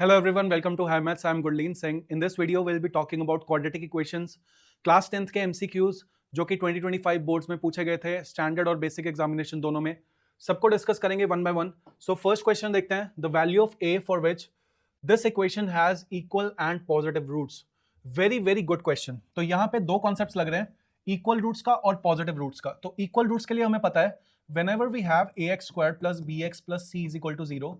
Hello everyone, welcome to High Maths. I'm Gurleen Singh. In this video, we'll be talking about quadratic equations, class 10th के MCQs जो कि 2025 boards में पूछे गए थे, standard और बेसिक एग्जामिनेशन दोनों में. सबको डिस्कस करेंगे one by one. So first question देखते हैं. The value of a for which this equation has equal and positive roots. Very very good question. तो यहाँ पे दो कॉन्सेप्ट्स लग रहे हैं, इक्वल रूट्स का और पॉजिटिव रूट्स का. तो इक्वल रूट्स के लिए हमें पता है whenever we have ax squared plus bx plus c is equal to 0.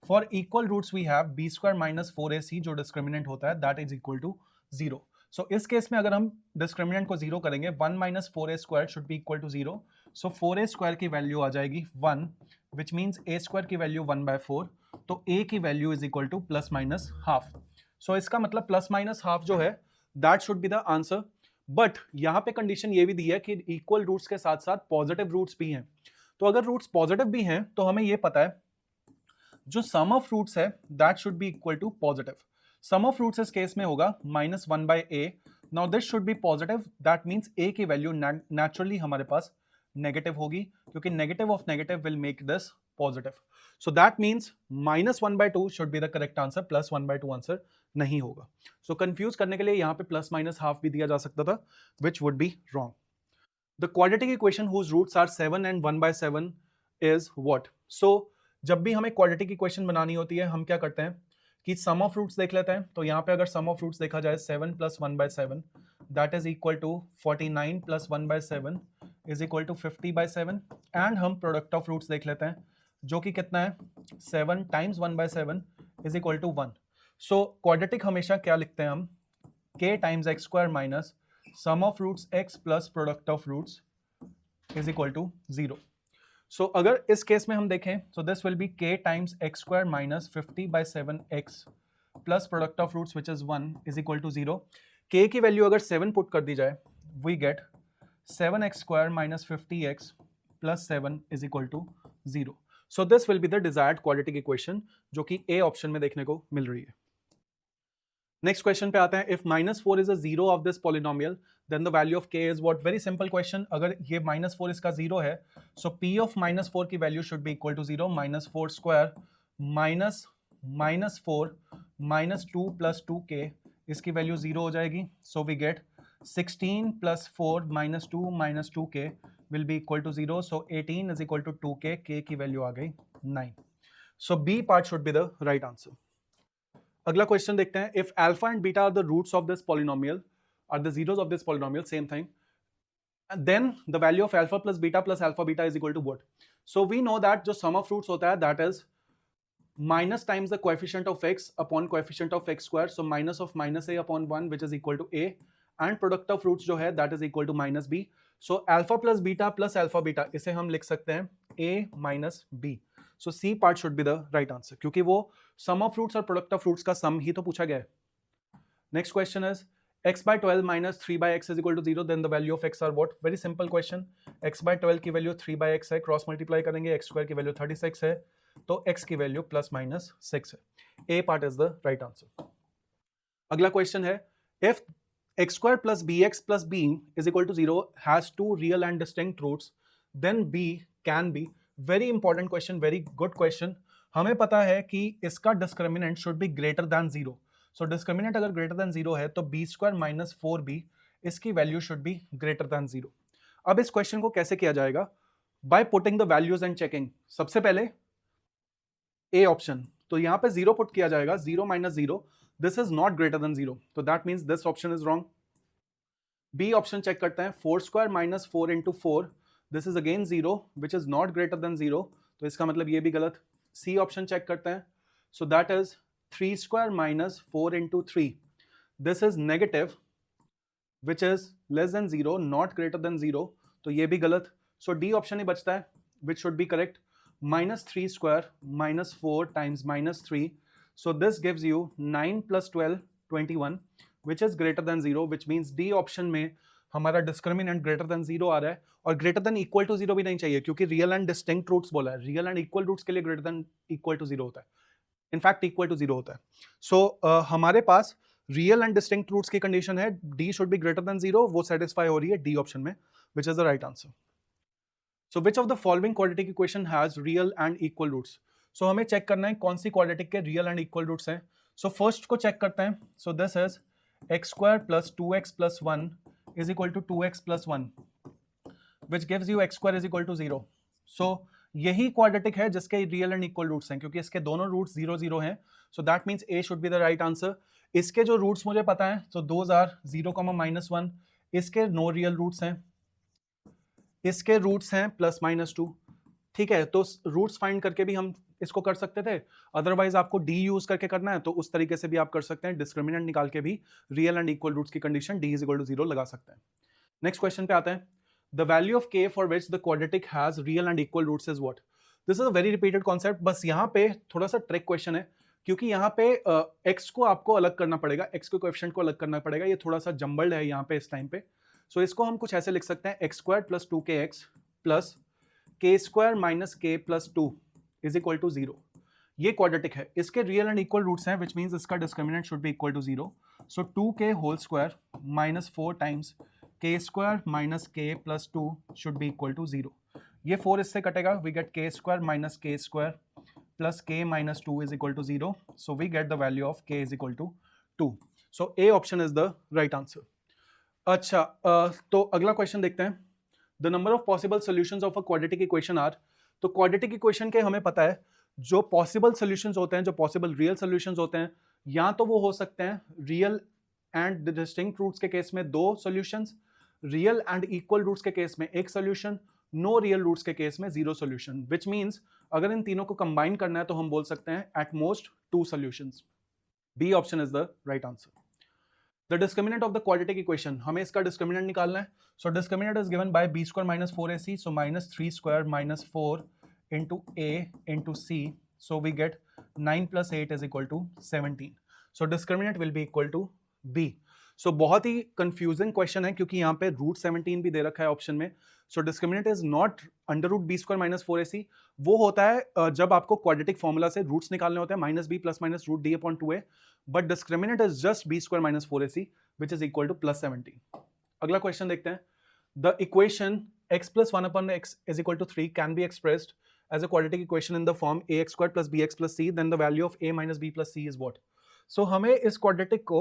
For equal roots we have b square minus 4ac जो डिस्क्रिमिनेंट होता है that is equal to 0. So इस केस में अगर हम डिस्क्रिमिनेंट को 0 करेंगे 1 minus 4a squared should be equal to 0. So 4a square की वैल्यू आ जाएगी 1 which means a square की वैल्यू 1 by 4. तो a की value is equal to plus minus half. So इसका मतलब plus minus half जो है that should be the answer. But यहाँ पे कंडीशन ये भी दी है कि इक्वल रूट्स के साथ साथ पॉजिटिव रूट्स भी हैं. तो अगर रूट्स पॉजिटिव भी हैं तो हमें ये पता है जो सम ऑफ रूट्स है that should be equal to positive. Sum of roots इस केस में होगा -1 by a. Now this should be positive, that means a की वैल्यू नेचुरली हमारे पास नेगेटिव होगी क्योंकि negative of negative will make this positive. So that means -1/2 should be the correct answer, +1/2 answer नहीं होगा. सो कंफ्यूज करने के लिए यहाँ पे प्लस माइनस हाफ भी दिया जा सकता था, which would be wrong. The quadratic equation whose roots are 7 and 1 by 7 is what? So जब भी हमें quadratic equation बनानी होती है हम क्या करते हैं कि sum of roots देख लेते हैं. तो यहाँ पे अगर sum of roots देखा जाए 7 plus 1 by 7 that is equal to 49 plus 1 by 7 is equal to 50 by 7 and हम product of roots देख लेते हैं जो कि कितना है 7 times 1 by 7 is equal to 1. So quadratic हमेशा क्या लिखते हैं हम k times x square minus sum of roots x plus product of roots is equal to 0. So अगर इस केस में हम देखें so this will be k times x square minus 50 by 7x plus product of roots which is 1 is equal to 0. k की value अगर 7 put कर दी जाए we get 7x square minus 50x plus 7 is equal to 0. So this will be the desired quadratic equation जो कि a option में देखने को मिल रही है. नेक्स्ट क्वेश्चन पे आते हैं. If -4 is a zero of this polynomial then the value of k is what. Very simple question. अगर ये -4 इसका जीरो है सो p ऑफ -4 की value should be equal to 0. -4 square minus -4 -2 plus 2k इसकी value 0 हो जाएगी. So we get 16 plus 4 -2 -2k will be equal to 0. So 18 is equal to 2k. k की value आ गई 9. So B part should be the right answer. अगला question देखते हैं. If alpha and beta are the roots of this polynomial are the zeros of this polynomial, same thing, then the value of alpha plus alpha beta is equal to what. So we know that जो sum of roots होता है that is minus times the coefficient of x upon coefficient of x square. So minus of -a upon 1 which is equal to a and product of roots जो है that is equal to -b. So alpha plus alpha beta इसे हम लिख सकते हैं a minus b. So C part should be the right answer क्योंकि वो sum of roots और प्रोडक्ट ऑफ रूट्स का सम ही तो पूछा गया है. Next question is x by 12 minus 3 by x is equal to 0. then the value of x are what? very simple question. x by 12 की वैल्यू 3 by x है, cross multiply करेंगे x square की value 36 है तो x की value plus minus 6 है. a part is the right answer. अगला question है if x square plus bx plus b is equal to 0 has two real and distinct roots then b can be. Very important question, very good question. हमें पता है कि इसका discriminant should be greater than 0. So discriminant अगर greater than 0 है तो b square minus 4b इसकी value should be greater than 0. अब इस क्वेश्चन को कैसे किया जाएगा? By putting the values and checking. सबसे पहले ए ऑप्शन, तो यहां पे 0 पुट किया जाएगा. 0 minus 0 this is not greater than 0, तो that means this option is wrong. B option check करते हैं. 4 square minus 4 into 4 this is again 0 which is not greater than 0, तो इसका मतलब ये भी गलत. सी ऑप्शन चेक करते हैं. So that is 3 square minus 4 into 3 this is negative which is less than 0 not greater than 0, तो ये भी गलत. सो डी ऑप्शन ही बचता है which should be correct. -3 square minus 4 times -3, so this gives you 9 plus 12 21 which is greater than 0, which means D option में हमारा discriminant greater than 0 आ रहा है. और ग्रेटर देन इक्वल टू 0 भी नहीं चाहिए क्योंकि रियल एंड डिस्टिंक्ट रूट्स बोला है. रियल एंड इक्वल रूट्स के लिए ग्रेटर देन इक्वल टू 0 होता है, इनफैक्ट इक्वल टू 0 होता है. सो हमारे पास रियल एंड डिस्टिंक्ट रूट्स की कंडीशन है D should be greater than 0, वो सेटिस्फाई हो रही है डी ऑप्शन में, which is the right answer. So which of the following quadratic equation has real and equal roots. So हमें check करना है कौन सी क्वाड्रेटिक के रियल एंड इक्वल रूट्स हैं. सो फर्स्ट को चेक करते हैं. So this is x square plus 2x plus 1 is equal to 2x plus 1 which gives you x square is equal to 0. So यही क्वाड्रेटिक है जिसके real and equal roots हैं, क्योंकि इसके दोनों रूट्स 0 0 हैं. So that means A should be the right answer. इसके जो रूट्स मुझे पता है, सो दोज आर 0, -1. इसके नो रियल रूट्स हैं, इसके रूट्स हैं +-2. ठीक है, तो रूट्स फाइंड करके भी हम इसको कर सकते थे. अदरवाइज आपको डी यूज करके करना है तो उस तरीके से भी आप कर सकते हैं. डिस्क्रिमिनेंट निकाल के भी रियल एंड इक्वल रूट्स की condition D is equal to 0 लगा सकते हैं. नेक्स्ट क्वेश्चन पे आते हैं. The value of k for which the quadratic has real and equal roots is what. This is a very repeated concept. बस यहाँ पे थोड़ा सा ट्रिक क्वेश्चन है, क्योंकि यहाँ पे x को आपको अलग करना पड़ेगा, x के कोएफिशिएंट को अलग करना पड़ेगा. ये थोड़ा सा जंबल्ड है यहाँ पे इस टाइम पे. सो इसको हम कुछ ऐसे लिख सकते हैं, x square plus 2kx plus के square minus k plus 2 is equal to 0. ये क्वाड्रेटिक है, इसके रियल एंड इक्वल रूट्स हैं, विच मीन्स इसका discriminant should be equal to 0. So 2k whole square minus 4 times k square minus k plus 2 should be equal to 0. ये 4 इससे कटेगा, we get k square minus k square plus k minus 2 is equal to 0. So we get the value of k is equal to 2. So A option is the right answer. अच्छा, तो अगला question देखते हैं. The number of possible solutions of a quadratic equation are. तो quadratic equation के हमें पता है जो पॉसिबल सॉल्यूशंस होते हैं, जो पॉसिबल रियल सॉल्यूशंस होते हैं, या तो वो हो सकते हैं रियल एंड डिस्टिंक्ट रूट्स के केस में 2 solutions, real and equal roots के केस में 1 सॉल्यूशन, नो रियल रूट्स के केस में 0 सॉल्यूशन. विच मीन्स अगर इन तीनों को कंबाइन करना है तो हम बोल सकते हैं at most 2 solutions. B option is the right answer. The discriminant of the quadratic equation, हमें इसका डिस्क्रिमिनेंट निकालना है. So discriminant is given by B square minus 4ac, so minus 3 square minus 4 into a into c. So we get 9 plus 8 is equal to 17. So discriminant will be equal to b. सो बहुत ही confusing question है, क्योंकि यहाँ पे root 17 भी दे रखा है ऑप्शन में. So discriminant is not under root B square minus 4ac. वो होता है जब आपको क्वाड्रेटिक फॉर्मूला से रूट्स निकालने होते हैं, minus b plus minus root D upon 2a. But discriminant is just b square minus 4ac which is equal to plus 17. अगला क्वेश्चन देखते हैं. The equation x plus 1 upon x is equal to 3 can be expressed as a quadratic equation in the form ax squared plus bx plus c, then the value of a minus b plus c is what. So हमें इस quadratic को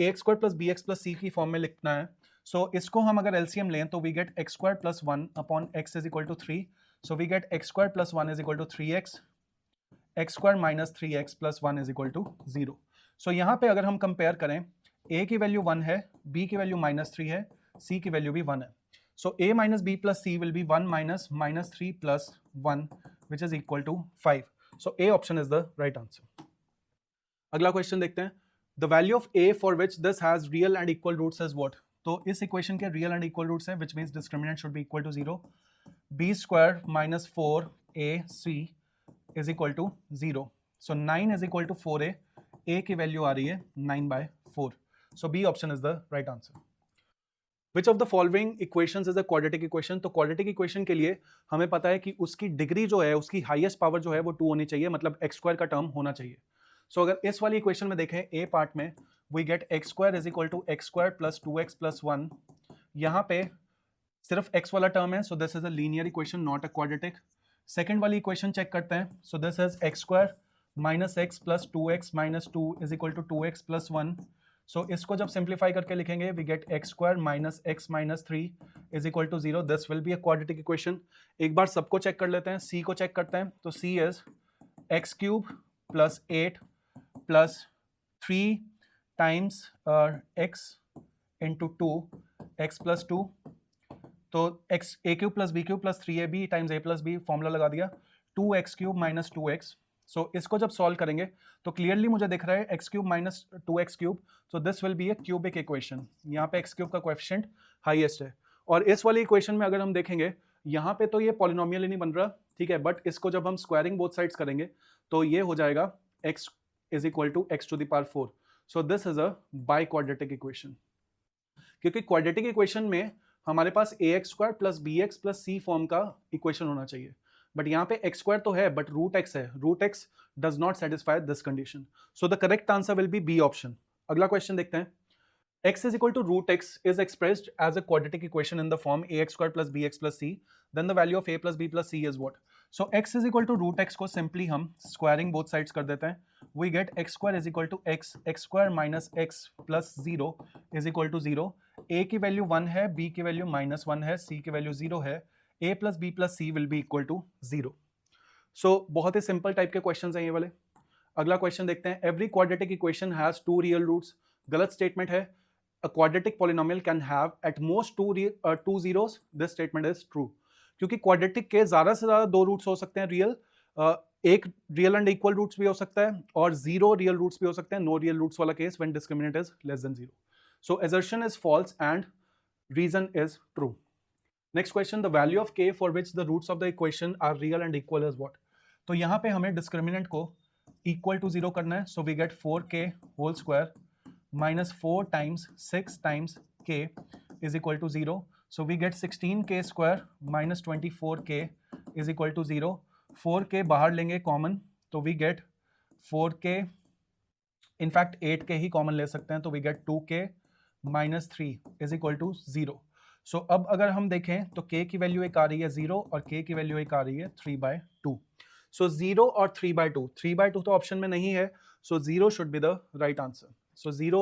ax squared plus bx plus c की form में लिखना है. So इसको हम अगर LCM लें तो we get x squared plus 1 upon x is equal to 3. So we get x squared plus 1 is equal to 3x, x squared minus 3x plus 1 is equal to 0. So यहाँ पे अगर हम compare करें, a की value 1 है, b की value -3 है, c की वैल्यू भी 1 है. So a minus b plus c will be 1 minus -3 plus 1 which is equal to 5. So a option is the right answer. अगला क्वेश्चन देखते हैं. The value of a for which this has real and equal roots is what? तो इस equation के real and equal roots हैं, which means discriminant should be equal to 0. b square minus 4ac is equal to 0. So 9 is equal to 4a. a की value आ रही है 9/4. So b option is the right answer. Which of the following equations is a quadratic equation? तो quadratic equation के लिए हमें पता है कि उसकी डिग्री जो है, उसकी हाईएस्ट पावर जो है वो 2 होनी चाहिए, मतलब x स्क्वायर का टर्म होना चाहिए. सो अगर इस वाली इक्वेशन में देखें a पार्ट में, we get x square is equal to x square plus 2x plus 1. यहाँ पे सिर्फ x वाला टर्म है, so this is a linear equation, not a quadratic. Second वाली इक्वेशन चेक करते हैं. So this is x square minus x plus 2x minus 2 is equal to 2x plus 1. सो इसको जब सिंप्लीफाई करके लिखेंगे, we get x square minus x minus 3 is equal to 0. This will be a quadratic equation. एक बार सबको check कर लेते हैं. सी को चेक करते हैं. तो C is X cube plus 8 plus 3 times X into 2 X plus 2. तो X A cube plus B cube plus 3ab times A plus B, formula लगा दिया. 2x cube minus 2x. सो इसको जब सॉल्व करेंगे तो क्लियरली मुझे दिख रहा है x cube minus 2x cube. So this will B A cubic equation. यहाँ पे एक्स क्यूब का कोएफिशिएंट हाईएस्ट है. और इस वाली इक्वेशन में अगर हम देखेंगे, यहाँ पे तो ये पॉलिनोमियल ही नहीं बन रहा, ठीक है, बट इसको जब हम स्क्वायरिंग बोथ साइड्स करेंगे तो ये हो जाएगा x is equal to x to the power 4. So this is a biquadratic equation. क्योंकि क्वाड्रेटिक इक्वेशन में हमारे पास ax square plus bx plus c form का इक्वेशन होना चाहिए, बट यहाँ पे x स्क्वायर तो है बट रूट x है. Root x does not satisfy this condition. So the correct answer will be B option. अगला क्वेश्चन देखते हैं. x is equal to root x is expressed as a quadratic equation in the form ax squared plus bx plus c. Then the value of a plus b plus c is what? So x is equal to root x को simply हम squaring both sides कर देते हैं. we get x square is equal to x square minus x plus 0 is equal to 0. a की value 1 है, b की value -1 है, c की वैल्यू 0 है. a plus b plus c will be equal to 0. So बहुत ही simple type के questions हैं ये वाले. अगला क्वेश्चन देखते हैं. Every quadratic equation has two real roots. गलत स्टेटमेंट है. A quadratic polynomial can have at most two zeros. This statement is true. क्योंकि क्वाड्रेटिक के ज्यादा से ज्यादा दो रूट्स हो सकते हैं रियल. एक रियल एंड इक्वल रूट्स भी हो सकता है और जीरो रियल रूट्स भी हो सकते हैं. नो रियल रूट्स वाला case when discriminant is less than zero. So assertion is false and reason is true. Next question, the value of k for which the roots of the equation are real and equal is what? तो यहाँ पे हमें discriminant को equal to zero करना है. So we get 4k whole square minus 4 times 6 times k is equal to 0. So we get 16k square minus 24k is equal to 0. 4k बाहर लेंगे common तो we get 4k, in fact 8k he common ले सकते हैं तो we get 2k minus 3 is equal to 0. So अब अगर हम देखें तो k की वैल्यू एक आ रही है 0 और k की वैल्यू एक आ रही है 3/2. So 0 और 3/2. 3/2 तो ऑप्शन में नहीं है. So 0 should be the right answer. सो 0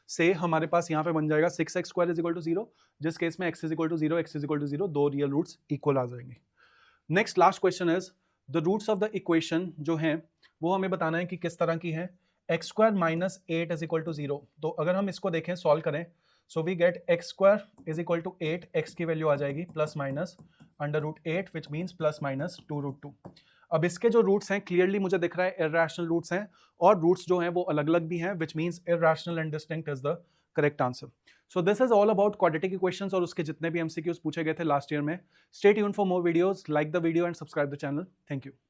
से हमारे पास यहाँ पे बन जाएगा 6x square is equal to 0, जिस केस में x is equal to 0, x is equal to 0, दो रियल रूट्स इक्वल आ जाएंगे. Next last question is the roots of the equation जो हैं वो हमें बताना है कि किस तरह की है. X square minus 8 is equal to 0. तो अगर हम इसको देखें सॉल्व करें so we get x square is equal to 8. X की वैल्यू आ जाएगी plus minus √8 which means plus minus 2√2. अब इसके जो रूट्स हैं क्लियरली मुझे दिख रहा है इररेशनल रूट्स हैं और रूट्स जो हैं वो अलग अलग भी हैं which means irrational and distinct is the correct answer. So this is all about quadratic equations और उसके जितने भी एमसीक्यूज पूछे गए थे लास्ट ईयर में. Stay tuned for more videos. Like the video and subscribe the channel. Thank you.